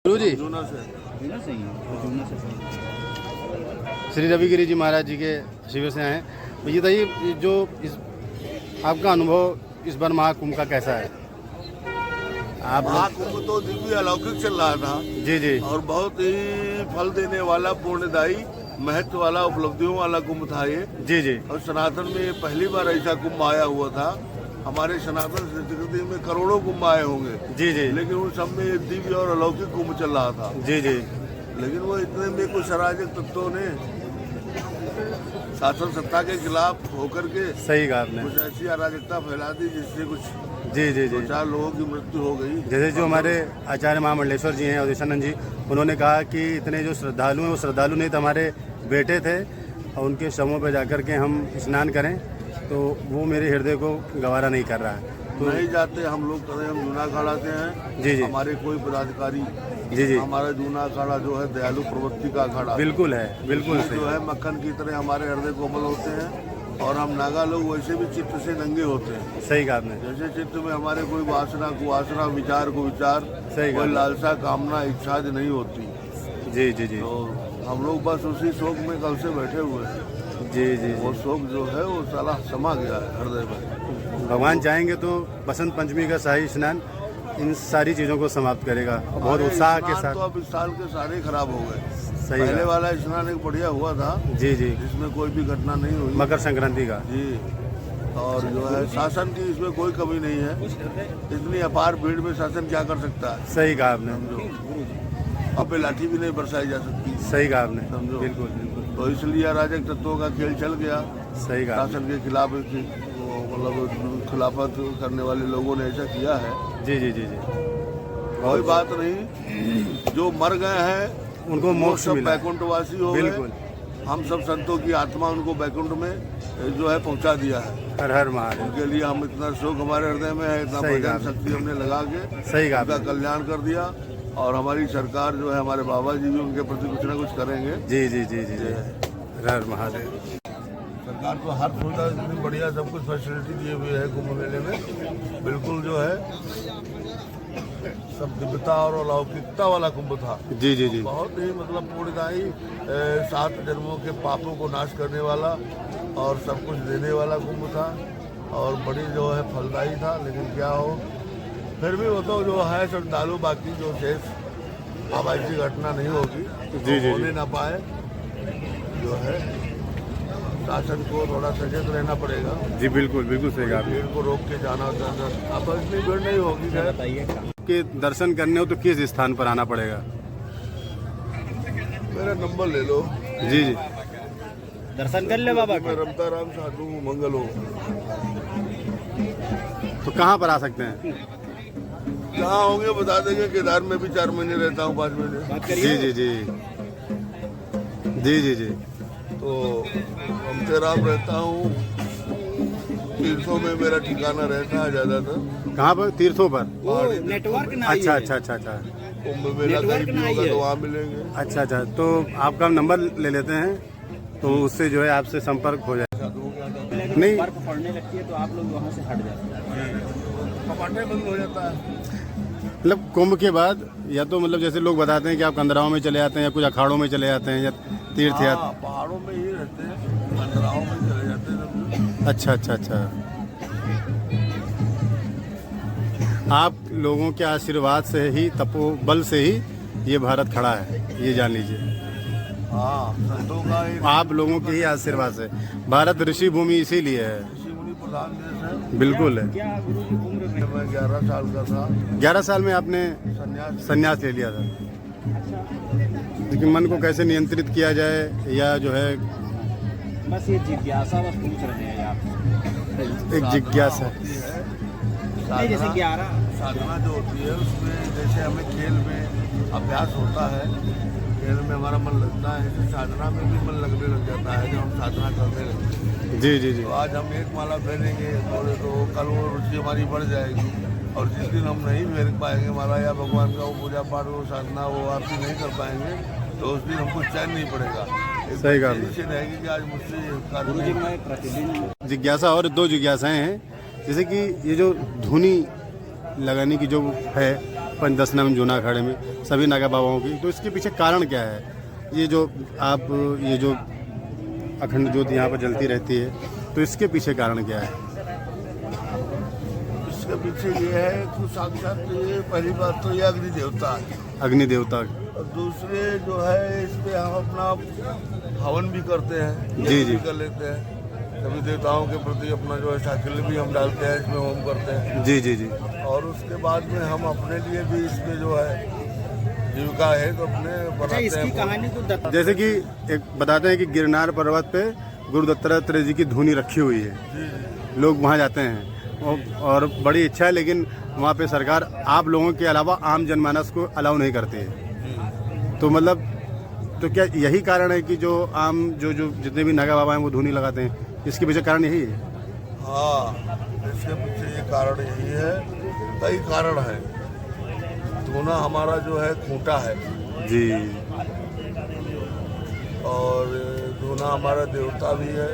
गुरु जी श्री रविगिरी जी महाराज जी के शिविर से आए हैं। ये बताइए जो इस आपका अनुभव इस बार महाकुंभ का कैसा है? आप महाकुंभ तो दिव्य अलौकिक चल रहा था जी जी और बहुत ही फल देने वाला पूर्णदायी महत्व वाला उपलब्धियों वाला कुंभ था ये। जी जी और सनातन में पहली बार ऐसा कुंभ आया हुआ था। हमारे सनातन संस्कृति में करोड़ों कुंभ आए होंगे जी जी लेकिन उन सब में एक दिव्य और अलौकिक कुंभ चल रहा था। जी जी लेकिन वो इतने में कुछ अराजक तत्वों ने शासन सत्ता के खिलाफ होकर के सही कहा आपने। कुछ ऐसी अराजकता फैला दी जिससे कुछ जी जी जी 4 लोगों की मृत्यु हो गई। जैसे जो हमारे आचार्य महामंडलेश्वर जी हैं अवधेशानंद जी, उन्होंने कहा कि इतने जो श्रद्धालु हैं वो श्रद्धालु नहीं तो हमारे बेटे थे और उनके शवों पर जाकर के हम स्नान करें तो वो मेरे हृदय को गवारा नहीं कर रहा है। तो नहीं जाते हम लोग करें, हम जूना अखाड़ा से हैं। जी जी हमारे कोई पदाधिकारी जी जी हमारा जूना अखाड़ा जो है दयालु प्रवृत्ति का अखाड़ा बिल्कुल है, बिल्कुल सही जो है मक्खन की तरह हमारे हृदय कोमल होते हैं और हम नागा लोग वैसे भी चित्त से नंगे होते हैं। सही कहा आपने। जैसे चित्त में हमारे कोई वासना कुवासना विचार को विचार सही कोई कहा। लालसा कामना इच्छा नहीं होती। जी जी जी तो हम लोग बस उसी शोक में कल से बैठे हुए हैं। जी जी वो शोक जो है वो साला समा गया है हृदय में। भगवान चाहेंगे तो बसंत पंचमी का शाही स्नान इन सारी चीज़ों को समाप्त करेगा बहुत उत्साह के स्नान साथ। तो अब इस साल के सारे खराब हो गए। सही पहले कहा। वाला स्नान एक बढ़िया हुआ था जी जी जिसमें कोई भी घटना नहीं हुई। मकर संक्रांति का जी और जो है शासन की इसमें कोई कमी नहीं है। इतनी अपार भीड़ में शासन क्या कर सकता है? सही कहा आपने। समझो अब पे लाठी भी नहीं बरसाई जा सकती। सही कहा आपने। समझो। बिल्कुल बिल्कुल तो इसलिए अराजक तत्वों का खेल चल गया। सही कहा आपने। शासन के खिलाफ मतलब खिलाफत करने वाले लोगों ने ऐसा किया है। जी जी जी जी कोई बात नहीं, जो मर गए हैं उनको वो मोक्ष सब मिला है। बैकुंठवासी हो बिल्कुल। गए। हम सब संतों की आत्मा उनको बैकुंठ में जो है पहुंचा दिया है। हर हर महादेव। उनके लिए हम इतना शोक हमारे हृदय में है, इतना सही भजन बात। शक्ति हमने लगा के सही कहा उनका आपने। कल्याण कर दिया। और हमारी सरकार जो है हमारे बाबा जी भी उनके प्रति कुछ ना कुछ करेंगे। जी जी जी जी जी हर हर महादेव। सरकार को हर सुविधा इतनी बढ़िया सब कुछ फैसिलिटी दिए हुए है कुंभ मेले में। बिल्कुल जो है सब दिव्यता और अलौकिकता वाला कुंभ था। जी जी जी बहुत ही मतलब पूर्णदायी 7 जन्मों के पापों को नाश करने वाला और सब कुछ देने वाला कुंभ था और बड़ी जो है फलदायी था। लेकिन क्या हो फिर भी वो तो जो है श्रद्धालु बाकी जो शेष अब ऐसी घटना नहीं होगी जी, जी, होने ना पाए। जो है शासन को थोड़ा सचेत रहना पड़ेगा। जी बिल्कुल बिल्कुल सही कहा आपने। भीड़ को रोक के जाना होता। अब इतनी भीड़ नहीं होगी खैर। के दर्शन करने हो तो किस स्थान पर आना पड़ेगा? मेरा नंबर ले लो। जी जी दर्शन कर ले बाबा मैं रमता राम साधु हूँ, मंगल हो। तो कहाँ पर आ सकते हैं? जहाँ होंगे बता देंगे। केदार में भी 4 महीने रहता हूँ, 5 महीने। जी जी जी जी जी जी तो रमतेराम रहता हूँ। तीर्थों में मेरा ठिकाना रहता है ज्यादातर। कहाँ पर? तीर्थों पर? नेटवर्क ना अच्छा अच्छा अच्छा अच्छा कुंभ मेला कहीं भी होगा तो वहाँ मिलेंगे। अच्छा अच्छा। तो आपका नंबर ले लेते हैं तो उससे जो है आपसे संपर्क हो जाए। नहीं बर्फ पड़ने लगती है तो आप लोग वहाँ से हट जाते हैं। कपाटे बंद हो जाता है। मतलब कुंभ के बाद या तो मतलब जैसे लोग बताते हैं कि आप कंदराओं में चले जाते हैं या कुछ अखाड़ों में चले जाते हैं या तीर्थ हाँ, यात्रा। पहाड़ों में ही रहते हैं, अंतराओं में चले जाते हैं सब। अच्छा अच्छा अच्छा। आप लोगों के आशीर्वाद से ही तपोबल से ही ये भारत खड़ा है, ये जान लीजिए। हाँ संतों का एक आप लोगों के ही आशीर्वाद से भारत ऋषि भूमि इसीलिए है। ऋषि मुनि प्रधान देश है। बिल्कुल है। क्या गुरु की उम्र में मैं 11 साल का था 11 साल में आपने संन्यास। संन्यास ले लिया था। लेकिन मन को कैसे नियंत्रित किया जाए या जो है बस ये जिज्ञासा बस पूछ रहे हैं आप। एक जिज्ञासा होती है। नहीं जैसे 11 साधना जो होती है उसमें जैसे हमें खेल में अभ्यास होता है, खेल में हमारा मन लगता है, ऐसे साधना में भी मन लगने लग जाता है जब हम साधना करने लगते हैं। जी जी जी तो आज हम एक माला फेरेंगे तो कल वो रुचि हमारी बढ़ जाएगी। और जिस दिन हम नहीं फेर पाएंगे माला या भगवान का वो पूजा पाठ वो साधना वो आरती नहीं कर पाएंगे तो उस दिन हमको चैन नहीं पड़ेगा। सही कहा आपने। से रहेगी कि आज मुझसे ये कार्य गुरु जी नहीं। मैं प्रतिदिन जिज्ञासा और 2 जिज्ञासाएं हैं। जैसे कि ये जो धुनी लगाने की जो है पंचदशनाम जूना अखाड़े में सभी नागा बाबाओं की। तो इसके पीछे कारण क्या है? ये जो अखंड ज्योत यहाँ पर जलती रहती है, तो इसके पीछे कारण क्या है? इसके पीछे ये है कि साक्षात ये पहली बात तो ये अग्नि देवता है, अग्नि देवता। और दूसरे जो है इस पे हम अपना हवन भी करते हैं, जी, यज्ञ जी। भी कर लेते हैं। सभी देवताओं के प्रति अपना जो है साकिल भी हम डालते हैं, इसमें होम करते हैं। जी जी जी। और उसके बाद में हम अपने लिए भी इसमें जो है जीविका है तो अपने अच्छा, बनाते इसकी हैं। कहानी तो जैसे कि एक बताते हैं कि गिरनार पर्वत पे गुरु दत्तात्रेय जी की धूनी रखी हुई है, लोग वहाँ जाते हैं और बड़ी इच्छा है, लेकिन वहाँ पे सरकार आप लोगों के अलावा आम जनमानस को अलाउ नहीं करती है। तो मतलब तो क्या यही कारण है कि जो आम जो जितने भी नागा बाबा हैं वो धूनी लगाते हैं? इसके पीछे कारण यही है? हाँ, इसके पीछे ये कारण यही है, कई कारण है। धूना हमारा जो है खूंटा है, जी। और धूना हमारा देवता भी है,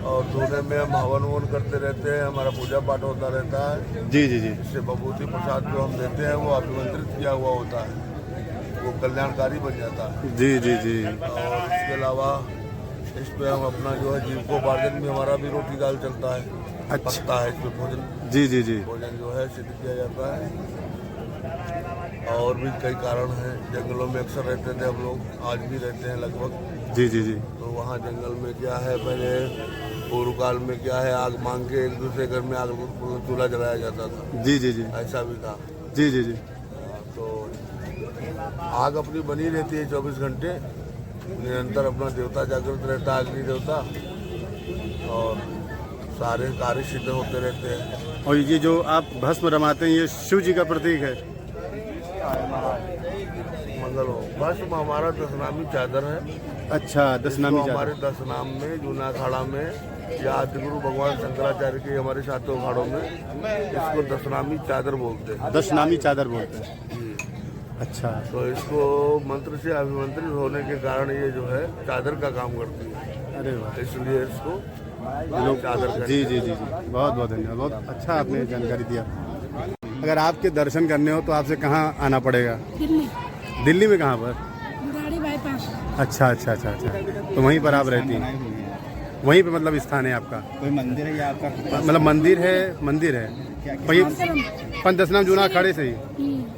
और धूने में हम हवन ववन करते रहते हैं, हमारा पूजा पाठ होता रहता है। जी जी जी। इससे बभूति प्रसाद जो हम देते हैं वो अभिमंत्रित किया हुआ होता है, वो कल्याणकारी बन जाता है। जी जी जी। और इसके अलावा इस पे हम अपना जो है जीविकोपार्जन में हमारा भी रोटी दाल चलता है, अच्छा। पकता है, इसमें भोजन जी जी जी। भोजन जो है सिद्ध किया जाता है। और भी कई कारण हैं, जंगलों में अक्सर रहते थे हम लोग, आज भी रहते हैं लगभग। जी जी जी। तो वहाँ जंगल में क्या है, पहले पूर्व काल में क्या है, आग मांग के एक दूसरे घर में आग चूल्हा जलाया जाता था। जी जी जी। ऐसा भी था। जी जी जी। तो आग अपनी बनी रहती है 24 घंटे, निरंतर अपना देवता जागृत रहता है, अग्नि देवता, और सारे कार्य सिद्ध होते रहते हैं। और ये जो आप भस्म रमाते हैं, ये शिव जी का प्रतीक है? मंगल हो। बस हमारा दशनामी चादर है। अच्छा, दशनामी इसको हमारे चादर। दशनाम में जूना अखाड़ा में या आदिगुरु भगवान शंकराचार्य के हमारे सातों अखाड़ों में इसको दशनामी चादर बोलते हैं। दशनामी चादर बोलते हैं। अच्छा। तो इसको मंत्र से अभिमंत्रित होने के कारण ये जो है चादर का काम करती है, अरे वाह। इसलिए इसको लोग चादर कहते जी जी जी जी। बहुत बहुत धन्यवाद, बहुत अच्छा आपने जानकारी दिया। अगर आपके दर्शन करने हो तो आपसे कहाँ आना पड़ेगा? दिल्ली, दिल्ली में कहाँ पर? गाड़ी बाईपास। अच्छा अच्छा अच्छा अच्छा। तो वहीं पर आप रहती हैं? बनाई हुई है। वहीं पे मतलब स्थान है आपका? कोई मंदिर है या आपका? मतलब मंदिर है? मंदिर है वही पंचदशनाम जूना अखाड़े से ही?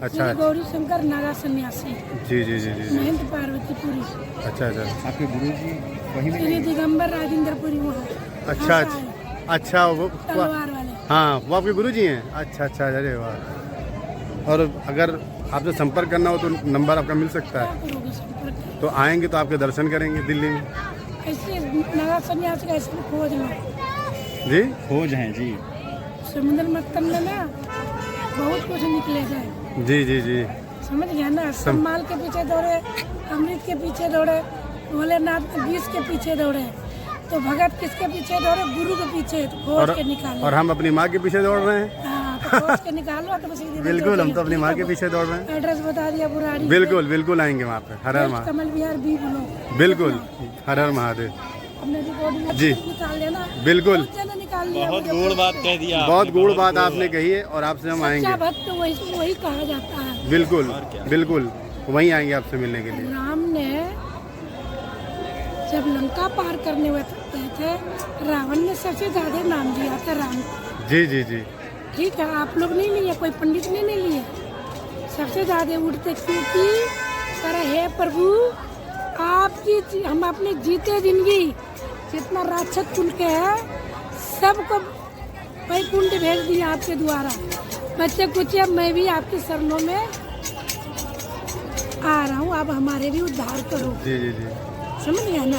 अच्छा। श्री गौरी शंकर नागा सन्यासी, जी जी जी जी। महंत पार्वतीपुरी, अच्छा अच्छा आपके गुरु जी वहीं पे? श्री दिगंबर राजेंद्रपुरी वहाँ। अच्छा अच्छा। अच्छा वो तलवार वाले। हाँ, वो आपके गुरु जी हैं? अच्छा अच्छा, अरे वाह। और अगर आपसे संपर्क करना हो तो नंबर आपका मिल सकता है? क्या करोगे संपर्क? तो आएंगे तो आपके दर्शन करेंगे दिल्ली में? ऐसे नागा सन्यासी का ऐसे खोज लो, जी। खोज हैं जी। समुद्र मत्तन में ना बहुत कुछ निकले जाए, जी जी जी। समझ गया ना। सम्माल के पीछे दौड़े, अमृत के पीछे दौड़े, भोलेनाथ विष के पीछे दौड़े, तो भगत किसके पीछे दौड़े? गुरु के पीछे। तो खोज के निकालो। और हम अपनी माँ के पीछे दौड़ रहे हैं। हाँ, तो खोज के निकालो तो बस इधर बिल्कुल, हम तो अपनी माँ के पीछे दौड़ रहे हैं। एड्रेस बता दिया बुराड़ी। बिल्कुल बिल्कुल आएंगे वहाँ पे। हर हर महादेव। Kamal Vihar B block. बिल्कुल, हर हर महादेव। अपने रिकॉर्डिंग जी। निकाल लेना। बिल्कुल। बहुत जने निकाल लिया। बहुत गूढ़ बात कह दिया। बहुत गूढ़ बात आपने कही है और आपसे हम सच्चा आएंगे। भक्त वही कहा जाता है। बिल्कुल बिल्कुल, वहीं आएंगे आपसे मिलने के लिए। राम ने जब लंका पार करने गए थे, रावण ने सबसे ज्यादा नाम लिया था राम को। जी जी जी। ठीक है, आप लोग नहीं लिए, कोई पंडित ने नहीं लिए, सबसे ज्यादा उठते क्योंकि करे हे प्रभु आपकी हम अपने जीते जिंदगी जितना राक्षस कुल के है सबको वैकुंठ भेज दिया आपके द्वारा। बच्चे कुछ अब मैं भी आपके शरणों में आ रहा हूँ, आप हमारे भी उद्धार करो। जी जी जी। समझ गया ना।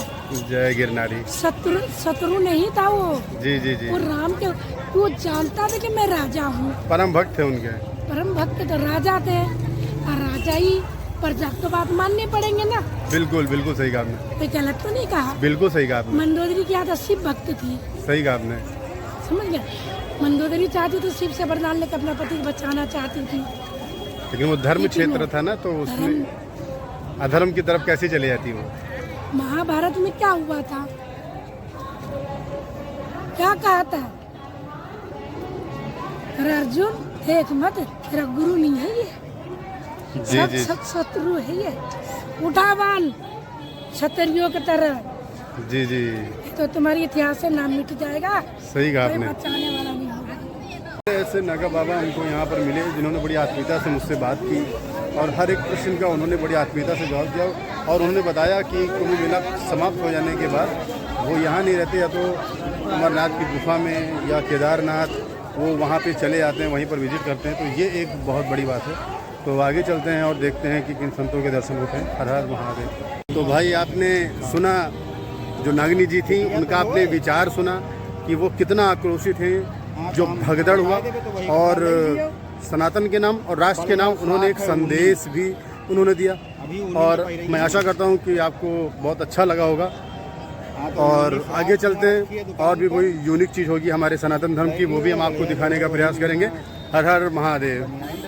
जय गिरनारी। शत्रु नहीं था वो। जी जी जी। वो राम के वो जानता था कि मैं राजा हूँ। परम भक्त थे उनके। परम भक्त तो राजा थे, और राजा ही प्रजा तो बात माननी पड़ेंगे ना। बिल्कुल बिल्कुल सही कहा आपने। कोई गलत तो नहीं कहा। बिल्कुल सही कहा आपने। मंदोदरी की आदत शिव भक्त थी। सही कहा आपने। समझ गया। मंदोदरी चाहती थी शिव से वरदान लेकर अपना पति को बचाना चाहती थी। लेकिन वो धर्म क्षेत्र था ना, तो उसमें अधर्म की तरफ कैसे चली जाती वो? महाभारत में क्या हुआ था, क्या कहा था? अरे अर्जुन देख मत, तेरा गुरु नहीं है ये, जी सब जी सब शत्रु है ये। उठावान क्षत्रियों की तरह, जी जी, तो तुम्हारी इतिहास से नाम मिट जाएगा, सही कहा कोई आपने। बचाने वाला नहीं होगा। ऐसे नागा बाबा हमको यहाँ पर मिले जिन्होंने बड़ी आत्मीयता से मुझसे बात की और हर एक प्रश्न का उन्होंने बड़ी आत्मीयता से जवाब दिया और उन्होंने बताया कि कुंभ मेला समाप्त हो जाने के बाद वो यहाँ नहीं रहते, या तो अमरनाथ की गुफा में या केदारनाथ वो वहाँ पे चले जाते हैं, वहीं पर विजिट करते हैं। तो ये एक बहुत बड़ी बात है। तो आगे चलते हैं और देखते हैं कि किन संतों के दर्शन होते हैं। हर हर महादेव। तो भाई आपने सुना, जो नागिनी जी थी उनका आपने विचार सुना कि वो कितना आक्रोशित हैं, जो भगदड़ हुआ और सनातन के नाम और राष्ट्र के नाम उन्होंने एक संदेश भी उन्होंने दिया। और मैं आशा करता हूँ कि आपको बहुत अच्छा लगा होगा। और आगे चलते हैं और भी कोई यूनिक चीज़ होगी हमारे सनातन धर्म की, वो भी हम आपको दिखाने का प्रयास करेंगे। हर हर महादेव।